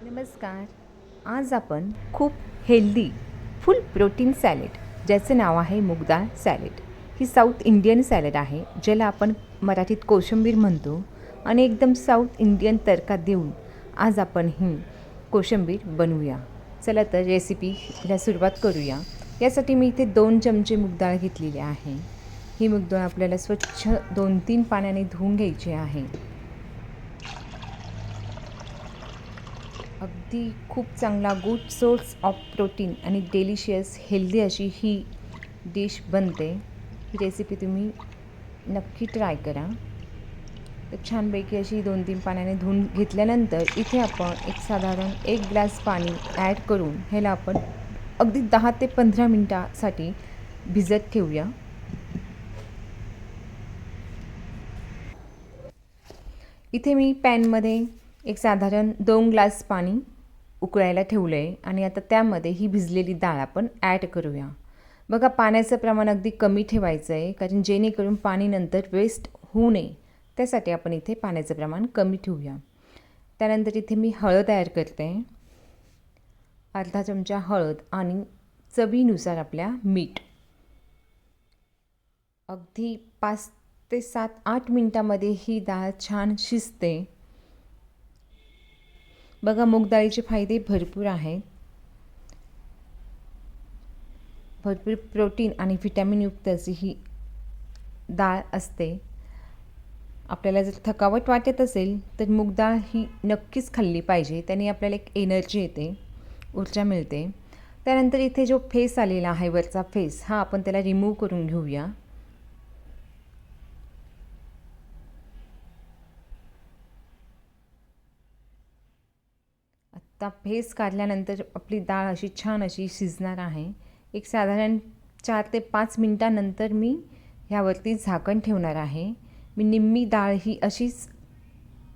नमस्कार. आज आपण खूप हेल्दी फुल प्रोटीन सॅलेड ज्याचं नाव आहे मूगडाळ सॅलेड. ही साऊथ इंडियन सॅलेड आहे ज्याला आपण मराठीत कोशिंबीर म्हणतो आणि एकदम साऊथ इंडियन तडका देऊन आज आपण ही कोशिंबीर बनवूया. चला तर रेसिपीला सुरुवात करूया. यासाठी मी इथे 2 चमचे मूगडाळ घेतलेली आहे. ही मूगडाळ आपल्याला स्वच्छ 2-3 पाण्याने धुवून घ्यायची आहे. अगदी खूप चांगला गुड सोर्स ऑफ प्रोटीन आणि डेलिशियस हेल्दी अशी ही डिश बनते. ही रेसिपी तुम्ही नक्की ट्राय करा. तर छानपैकी अशी 2-3 पाण्याने धुवून घेतल्यानंतर इथे आपण एक साधारण 1 ग्लास पाणी ॲड करून ह्याला आपण अगदी 10 ते 15 मिनटासाठी भिजत ठेवूया. इथे मी पॅनमध्ये एक साधारण 2 ग्लास पाणी उकळायला ठेवलं आहे आणि आता त्यामध्ये ही भिजलेली डाळ आपण ॲड करूया. बघा, पाण्याचं प्रमाण अगदी कमी ठेवायचं आहे कारण जेणेकरून पाणी नंतर वेस्ट होऊ नये त्यासाठी आपण इथे पाण्याचं प्रमाण कमी ठेवूया. त्यानंतर इथे मी हळद ॲड करते. अर्धा चमचा हळद आणि चवीनुसार आपल्या मीठ. अगदी 5 ते 7-8 मिनटामध्ये ही डाळ छान शिजते. बघा, मूग डाळीचे फायदे भरपूर आहेत. भरपूर प्रोटीन आणि व्हिटॅमिनयुक्त अशी ही डाळ असते. आपल्याला जर थकावट वाटत असेल तर मूग डाळ ही नक्कीच खाल्ली पाहिजे. त्याने आपल्याला एक एनर्जी येते, ऊर्जा मिळते. त्यानंतर इथे जो फेस आलेला आहे, वरचा फेस, हा आपण त्याला रिमूव्ह करून घेऊया. आता फेस काढल्यानंतर आपली डाळ अशी छान अशी शिजणार आहे. एक साधारण 4 ते 5 मिनटानंतर मी ह्यावरती झाकण ठेवणार आहे. मी निम्मी डाळ ही अशीच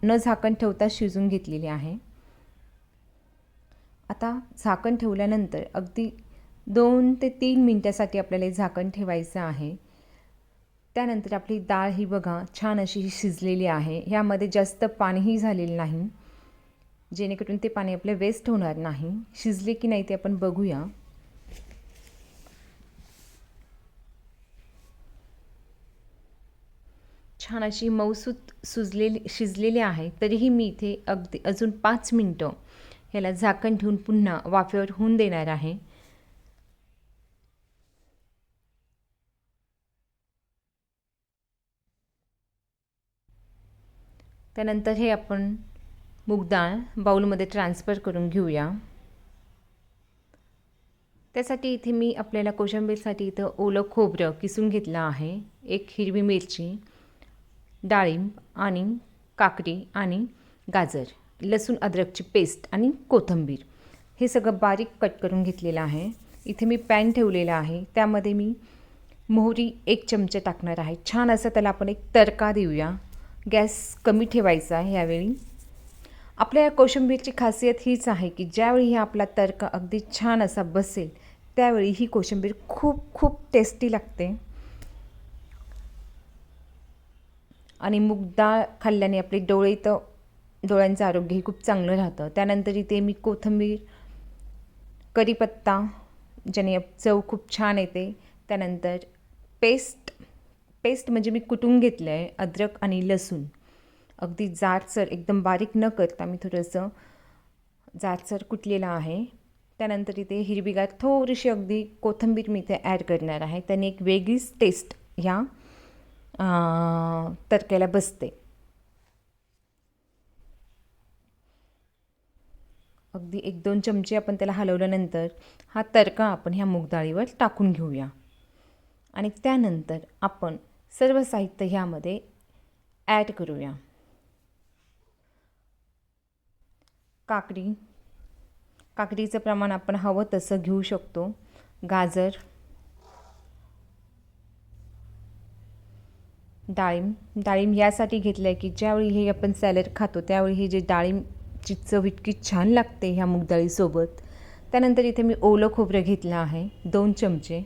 न झाकण ठेवता शिजून घेतलेली आहे. आता झाकण ठेवल्यानंतर अगदी 2 ते 3 मिनटासाठी आपल्याला झाकण ठेवायचं आहे. त्यानंतर आपली डाळ ही बघा छान अशी शिजलेली आहे. ह्यामध्ये जास्त पाणीही झालेलं नाही, जेणेकरून ते पाणी आपले वेस्ट होणार नाही. शिजले की नाही ते आपण बघूया. छान अशी मऊसूत शिजलेली आहे. तरीही मी इथे अगदी अजून 5 मिनटं ह्याला झाकण ठेवून पुन्हा वाफेवर होऊन देणार आहे. त्यानंतर हे आपण मूग डाळ बाउलमध्ये ट्रान्सफर करून घेऊया. त्यासाठी इथे मी आपल्याला कोशिंबीरसाठी इथं ओलं खोबरं किसून घेतलं आहे, 1 हिरवी मिरची, डाळिंब आणि काकडी आणि गाजर, लसूण अद्रकची पेस्ट आणि कोथिंबीर हे सगळं बारीक कट करून घेतलेलं आहे. इथे मी पॅन ठेवलेला आहे. त्यामध्ये मी मोहरी 1 चमचा टाकणार आहे. छान असं त्याला आपण एक तडका देऊया. गॅस कमी ठेवायचा आहे यावेळी. आपल्या या कोशिंबीरची खासियत हीच आहे की ज्यावेळी हा आपला तडका अगदी छान असा बसेल त्यावेळी ही कोशिंबीर खूप खूप टेस्टी लागते. आणि मूग डाळ खाल्ल्याने आपले डोळ्यांचं आरोग्यही खूप चांगलं राहतं. त्यानंतर इथे मी कोथिंबीर, कढीपत्ता, ज्याने चव खूप छान येते. त्यानंतर पेस्ट म्हणजे मी कुटून घेतलं आहे अद्रक आणि लसूण. अगदी जाडसर, एकदम बारीक न करता मी थोडंसं जाडसर कुटलेलं आहे. त्यानंतर इथे हिरवीगार थोडीशी अगदी कोथिंबीर मी इथे ॲड करणार आहे. त्याने एक वेगळीच टेस्ट ह्या तडक्याला बसते. अगदी 1-2 चमचे आपण त्याला हलवल्यानंतर हा तडका आपण ह्या मूग डाळीवर टाकून घेऊया. आणि त्यानंतर आपण सर्व साहित्य ह्यामध्ये ॲड करूया. काकडीचं प्रमाण आपण हवं तसं घेऊ शकतो. गाजर, डाळिंब यासाठी घेतलं आहे की ज्यावेळी हे आपण सॅलड खातो त्यावेळी हे जे डाळिंबची चव इतकी छान लागते ह्या मूग डाळीसोबत. त्यानंतर इथे मी ओलं खोबरं घेतलं आहे 2 चमचे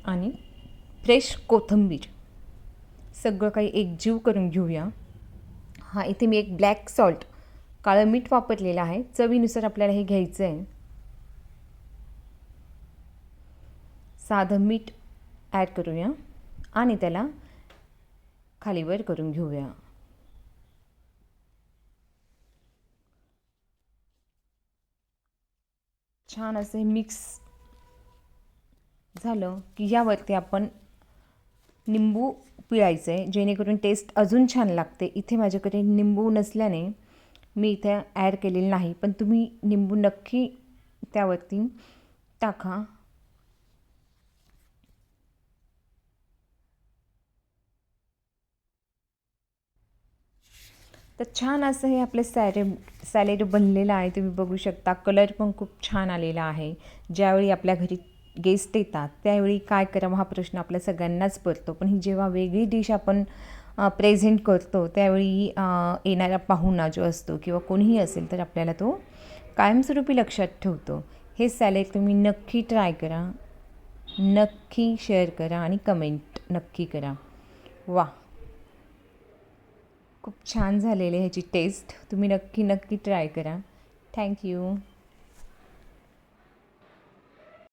आणि फ्रेश कोथिंबीर. सगळं काही एकजीव करून घेऊया. इथे मी एक ब्लॅक सॉल्ट काळं मीठ वापरलेलं आहे. चवीनुसार आपल्याला हे घ्यायचं आहे. साधं मीठ ॲड करूया आणि त्याला खालीवर करून घेऊया. छान असं हे मिक्स झालं की यावरती आपण निंबू पिळायचं आहे, जेणेकरून टेस्ट अजून छान लागते. इथे माझ्याकडे निंबू नसल्याने मी इथे ॲड केलेलं नाही, पण तुम्ही निंबू नक्की त्यावरती टाका. तर छान असं हे आपलं सॅलेड बनलेलं आहे. तुम्ही बघू शकता कलर पण खूप छान आलेला आहे. ज्यावेळी आपल्या घरी गेस्ट येतात त्यावेळी काय करावं हा प्रश्न आपल्या सगळ्यांनाच पडतो. पण ही जेव्हा वेगळी डिश आपण प्रेझेंट करतो त्यावेळी येणारा पाहुणा जो असतो किंवा कोणीही असेल तर आपल्याला तो कायमस्वरूपी लक्षात ठेवतो. हे सॅलेड तुम्ही नक्की ट्राय करा, नक्की शेअर करा आणि कमेंट नक्की करा. वा, खूप छान झालेली ह्याची टेस्ट. तुम्ही नक्की ट्राय करा. थँक्यू.